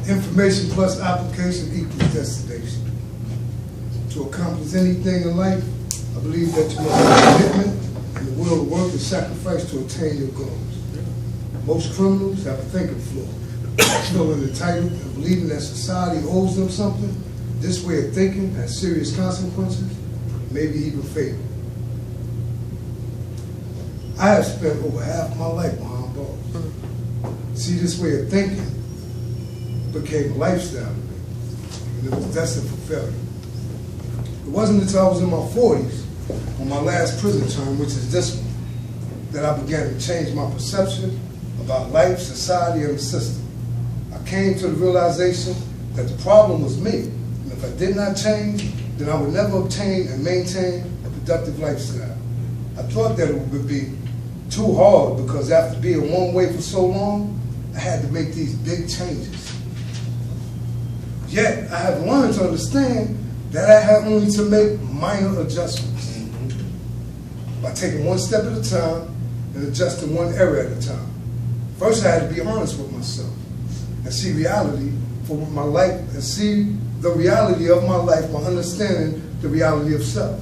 Information plus application equals destination. To accomplish anything in life, I believe that you must have commitment and the will to work and sacrifice to attain your goals. Most criminals have a thinking flaw, feeling entitled and believing that society owes them something. This way of thinking has serious consequences, maybe even fatal. I have spent over half my life behind bars. See, this way of thinking became a lifestyle to me, and it was destined for failure. It wasn't until I was in my 40s, on my last prison term, which is this one, that I began to change my perception about life, society, and the system. I came to the realization that the problem was me, and if I did not change, then I would never obtain and maintain a productive lifestyle. I thought that it would be too hard because after being one way for so long, I had to make these big changes. Yet, I have learned to understand that I have only to make minor adjustments by taking one step at a time and adjusting one area at a time. First, I had to be honest with myself and see reality for my life, and see the reality of my life by understanding the reality of self.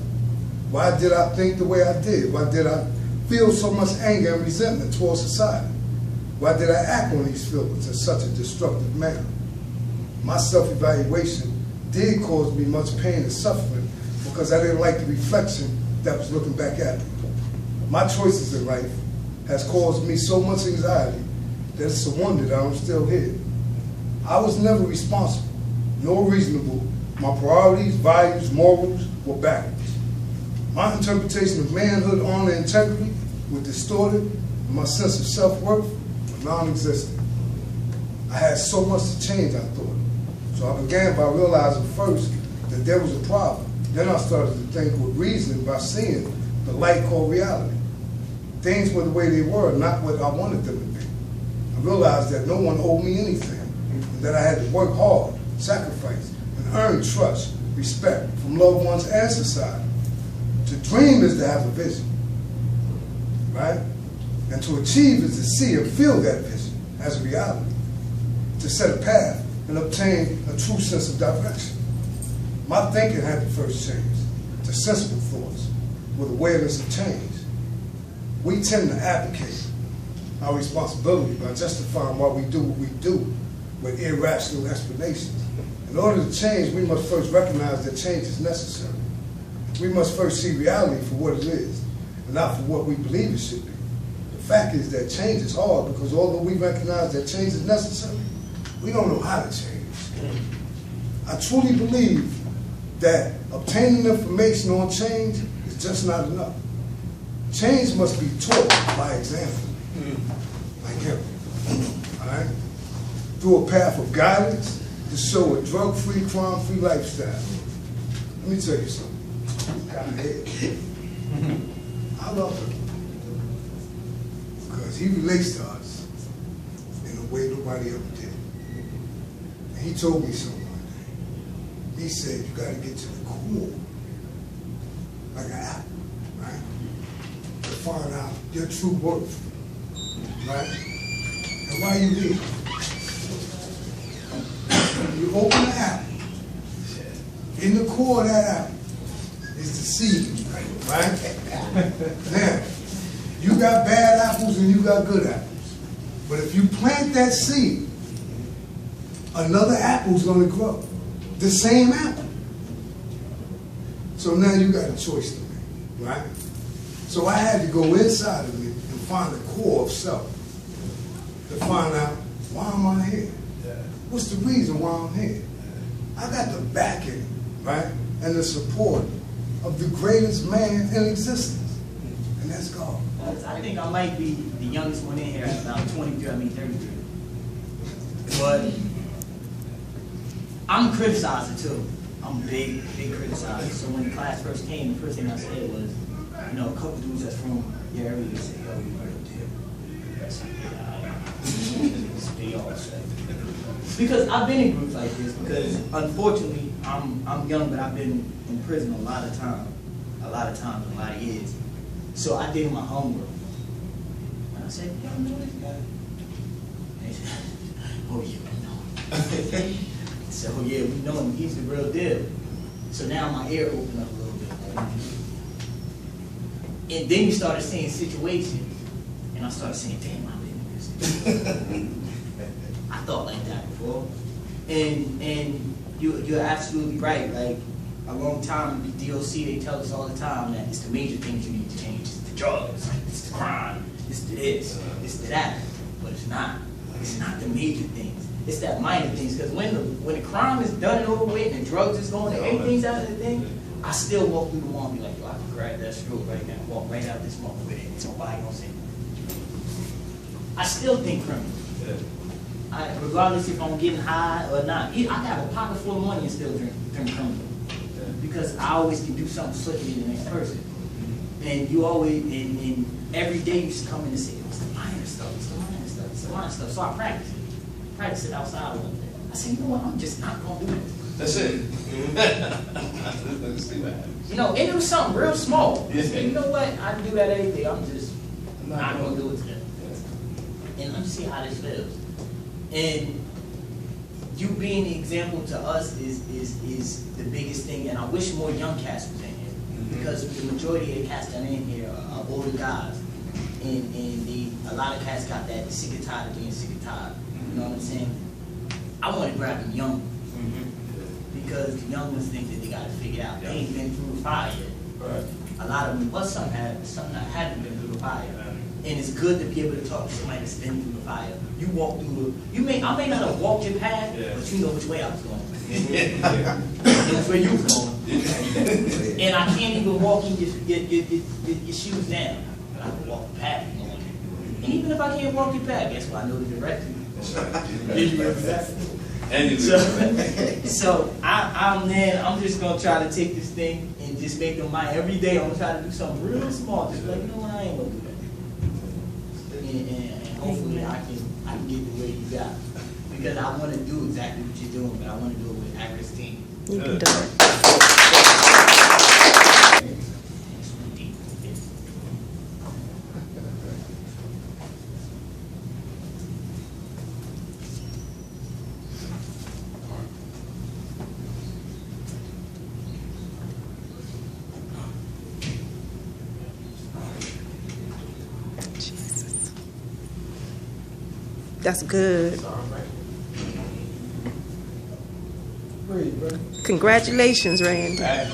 Why did I think the way I did? Why did I feel so much anger and resentment towards society? Why did I act on these feelings in such a destructive manner? My self-evaluation did cause me much pain and suffering because I didn't like the reflection that was looking back at me. My choices in life has caused me so much anxiety that it's a wonder that I'm still here. I was never responsible, nor reasonable. My priorities, values, morals were backwards. My interpretation of manhood, honor, and integrity were distorted, and my sense of self-worth was non-existent. I had so much to change, I thought. So I began by realizing first that there was a problem. Then I started to think with reasoning by seeing the light called reality. Things were the way they were, not what I wanted them to be. I realized that no one owed me anything, and that I had to work hard, sacrifice, and earn trust, respect from loved ones and society. To dream is to have a vision, right? And to achieve is to see and feel that vision as a reality. To set a path and obtain a true sense of direction. My thinking had to first change to sensible thoughts with awareness of change. We tend to abdicate our responsibility by justifying why we do what we do with irrational explanations. In order to change, we must first recognize that change is necessary. We must first see reality for what it is, and not for what we believe it should be. The fact is that change is hard because although we recognize that change is necessary, we don't know how to change. I truly believe that obtaining information on change is just not enough. Change must be taught by example, like him, all right? Through a path of guidance to show a drug-free, crime-free lifestyle. Let me tell you something. Kind of head. I love him because he relates to us in a way nobody ever did. And he told me something one day. He said, you got to get to the core, like an apple, right? To find out your true worth, right? And why you here? You open the apple. In the core of that apple is the seed, right? Now, you got bad apples and you got good apples. But if you plant that seed, another apple's gonna grow. The same apple. So now you got a choice to make, right? So I had to go inside of me and find the core of self to find out, why am I here? What's the reason why I'm here? I got the backing, right, and the support of the greatest man in existence, and that's God. I think I might be the youngest one in here, about 33, but I'm a criticizer too. I'm a big criticizer. So when the class first came, the first thing I said was, you know, a couple dudes that's from your area said, yo, you right up there. That's they all say. Because I've been in groups like this, because unfortunately, I'm young, but I've been in prison a lot of times, a lot of years. So I did my homework. And I said, y'all know this guy? And they said, oh yeah, I know. So yeah, we know him, he's the real deal. So now my ear opened up a little bit more. And then you started seeing situations, and I started saying, damn, I've been in this. I thought like that before. And you're absolutely right. Like, a long time, the DOC, they tell us all the time that it's the major things you need to change. It's the drugs, it's the crime, it's the this, it's the that. But it's not. It's not the major things. It's that minor things. Because when the crime is done and over with and drugs is going and everything's out of the thing, I still walk through the mall and be like, yo, I can grab that stroke right now, walk right out this mall with it. Nobody gonna say nothing. I still think criminal. Regardless if I'm getting high or not. I have a pocket full of money and still drink criminal. Because I always can do something slicker than the next person. And you always, and every day you just come in and say, it's the minor stuff, it's the minor stuff, it's the minor stuff. So I practice it. Practice it outside one day. I said, you know what, I'm just not going to do it. That's it. Let's see what happens. You know, and it was something real small. And you know what, I do that every day, I'm just not going to do it today. And let me see how this feels. And you being the example to us is the biggest thing, and I wish more young cats was in here, because the majority of the cats that are in here are older guys, and a lot of cats got that sick and tired of being sick and tired. You know what I'm saying? I want to grab the young ones, because the young ones think that they got to figure it out. They ain't been through the fire yet. Right. A lot of them, but some have, some that haven't been through the fire. And it's good to be able to talk to somebody that's been through the fire. You walk through I may not have walked your path, but you know which way I was going. You know where you was going. And I can't even walk in your shoes down. But I can walk the path you're going. And even if I can't walk your path, guess what? I know the direction. So I'm just gonna try to take this thing and just make them mine. Every day I'm gonna try to do something real small. Just like, you know what, I ain't gonna do that. And hopefully I can get the way you got. Because I want to do exactly what you're doing, but I want to do it with Christine. You can do it. That's good. Congratulations, Randy. Sad.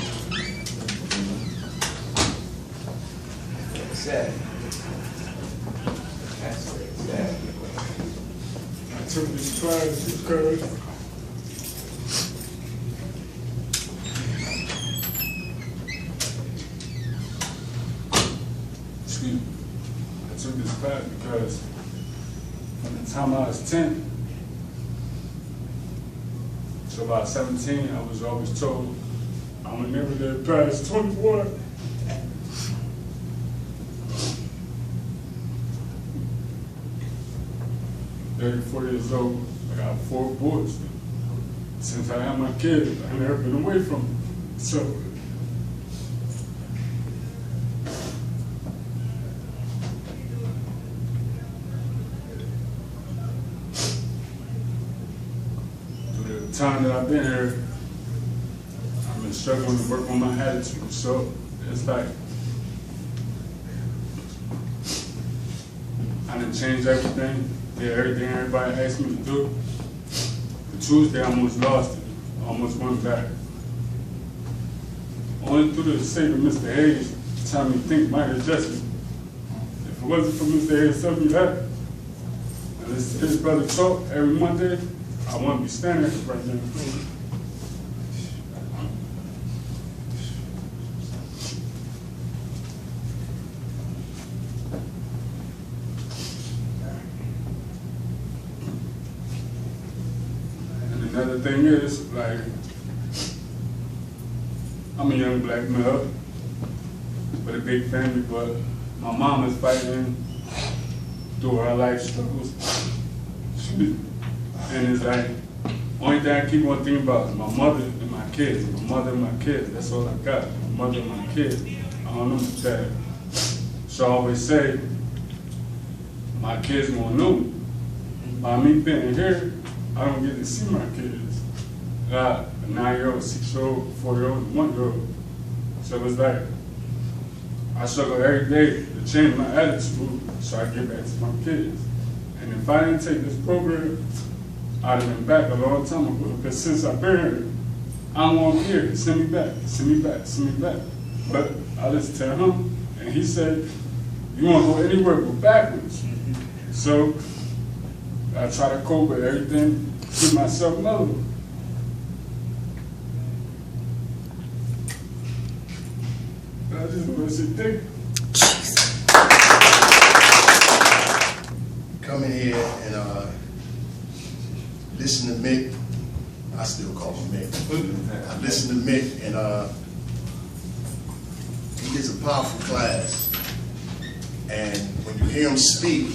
That's sad. I took this class because I took this class because from the time I was 10 to about 17, I was always told I would never get past 21. I'm 34 years old, I got 4 boys. Since I had my kids, I've never been away from them. So, the time that I've been here, I've been struggling to work on my attitude. So it's like I done changed everything, did everything everybody asked me to do. The Tuesday I almost lost it, almost went back. Only through the sake of Mr. Hayes telling me to think my adjustment. If it wasn't for Mr. Hayes telling me that, and his brother talk every Monday, I wouldn't be standing here right now. And another thing is, like, I'm a young black male with a big family, but my mom is fighting through her life struggles. And it's like, only thing I keep on thinking about is my mother and my kids. My mother and my kids, that's all I got. My mother and my kids. I don't know my dad. So I always say, my kids won't know me. By me being here, I I don't get to see my kids. I got a 9-year-old, 6-year-old, 4-year-old, and 1-year-old. So it's like, I struggle every day to change my attitude so I get back to my kids. And if I didn't take this program, I'd have been back a long time ago. Because since I've been here, I don't want to be here. Send me back, send me back, send me back. But I just tell him, and he said, you want to go anywhere but backwards. So I try to cope with everything, keep myself mellow. I just want to say thank you. Come in here and listen to Mick. I still call him Mick. I listen to Mick, and he gives a powerful class. And when you hear him speak,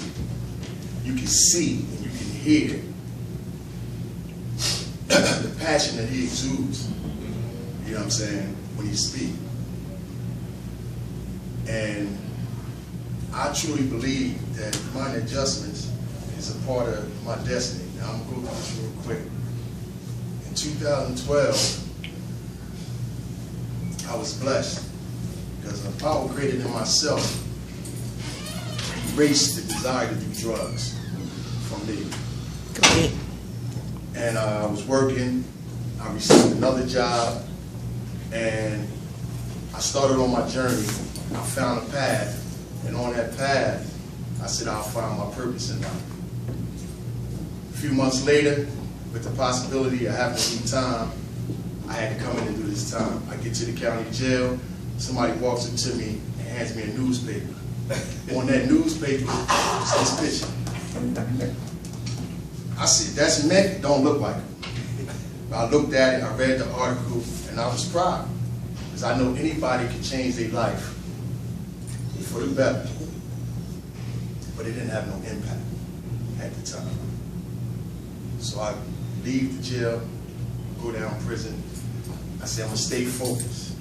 you can see and you can hear the passion that he exudes. You know what I'm saying? When he speaks. And I truly believe that minor adjustments is a part of my destiny. Now I'm going to go through this real quick. In 2012, I was blessed because a power greater than myself erased the desire to do drugs from me. Great. And I was working, I received another job, and I started on my journey. I found a path, and on that path, I said I'll find my purpose in life. A few months later, with the possibility of having to do time, I had to come in and do this time. I get to the county jail, somebody walks up to me and hands me a newspaper. On that newspaper is this picture. I said, that's Mick, don't look like him. I looked at it, I read the article, and I was proud. Because I know anybody can change their life for the better. But it didn't have no impact at the time. So I leave the jail, go down prison. I said, I'm gonna stay focused.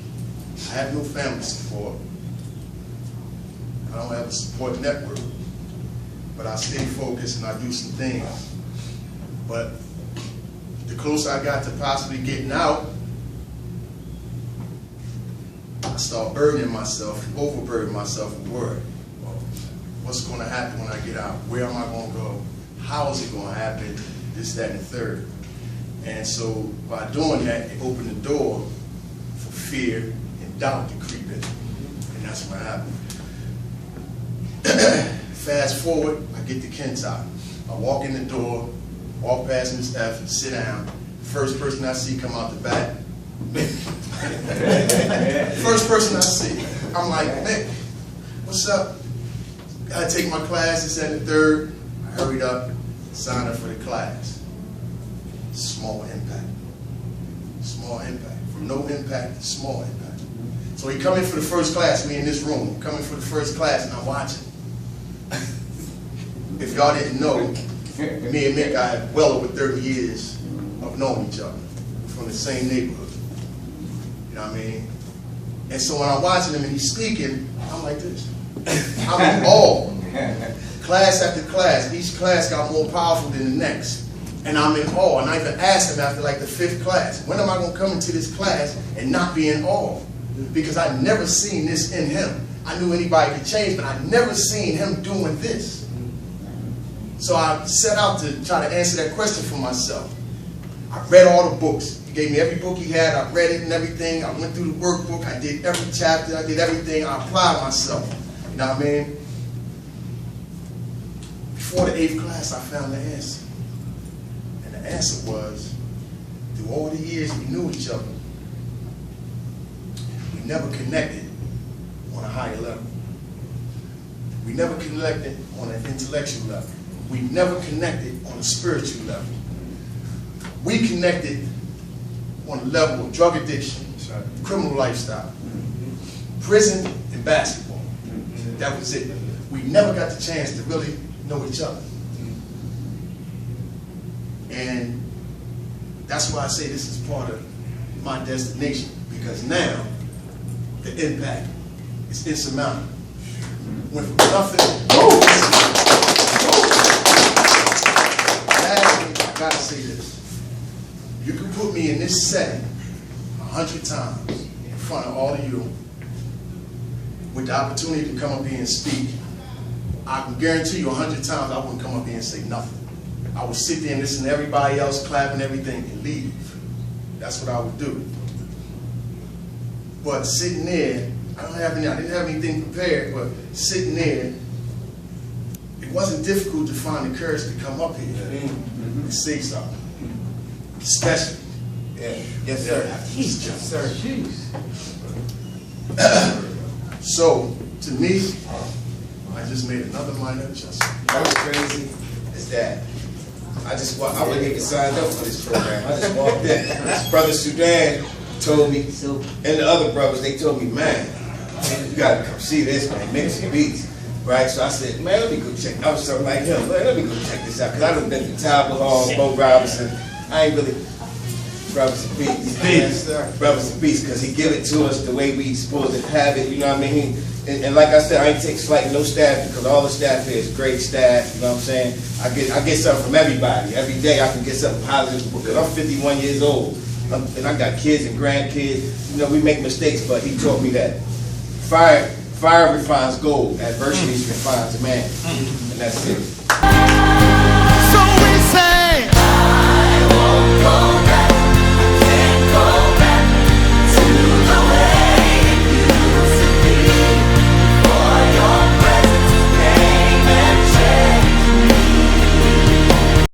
I have no family support. I don't have a support network. But I stay focused and I do some things. But the closer I got to possibly getting out, I start burdening myself, overburdening myself with worry. Well, what's going to happen when I get out? Where am I going to go? How is it going to happen? This, that, and the third. And so by doing that, it opened the door for fear and doubt to creep in. And that's what happened. Fast forward, I get to Kentucky. I walk in the door, walk past Miss F, sit down. First person I see come out the back, Mick. First person I see. I'm like, Mick, what's up? Gotta take my class, this and the third. I hurried up, signed up for the class. Small impact. Small impact. From no impact to small impact. So he come in for the first class, me in this room, coming for the first class, and I'm watching. If y'all didn't know, me and Mick, I have well over 30 years of knowing each other from the same neighborhood. You know what I mean? And so when I'm watching him and he's speaking, I'm like this. I'm in awe. Class after class, each class got more powerful than the next. And I'm in awe. And I even asked him after like the 5th class, when am I going to come into this class and not be in awe? Because I'd never seen this in him. I knew anybody could change, but I'd never seen him doing this. So I set out to try to answer that question for myself. I read all the books. He gave me every book he had. I read it and everything. I went through the workbook. I did every chapter. I did everything. I applied myself. You know what I mean? Before the 8th class, I found the answer. And the answer was, through all the years we knew each other, we never connected on a higher level. We never connected on an intellectual level. We never connected on a spiritual level. We connected on a level of drug addiction, criminal lifestyle, prison, and basketball. That was it. We never got the chance to really know each other. And that's why I say this is part of my destination, because now the impact is insurmountable. Went from nothing. Lastly, I gotta say this. You can put me in this setting 100 times in front of all of you with the opportunity to come up here and speak. I can guarantee you 100 times I wouldn't come up here and say nothing. I would sit there and listen to everybody else clapping everything and leave. That's what I would do. But sitting there, I didn't have anything prepared, but sitting there, it wasn't difficult to find the courage to come up here and say something. Especially. Yeah. Yes, sir. Yes, sir. So, to me, I just made another minor adjustment. What was crazy is that I wasn't even signed up for this program. I just walked in. Brother Sudan told me, and the other brothers, they told me, man, you gotta come see this, man, mix and beats. Right? So I said, man, let me go check. I was something like him, man, let me go check this out. Because I done been to Tyler Hall, Bo Robinson. I ain't really, Brothers and Beats. Brothers and Beats, because he give it to us the way we supposed to have it, you know what I mean? And like I said, I ain't take slight no staff, because all the staff here is great staff, you know what I'm saying? I get something from everybody. Every day I can get something positive, because I'm 51 years old, and I got kids and grandkids. You know, we make mistakes, but he taught me that fire refines gold, adversity refines a man, and that's it.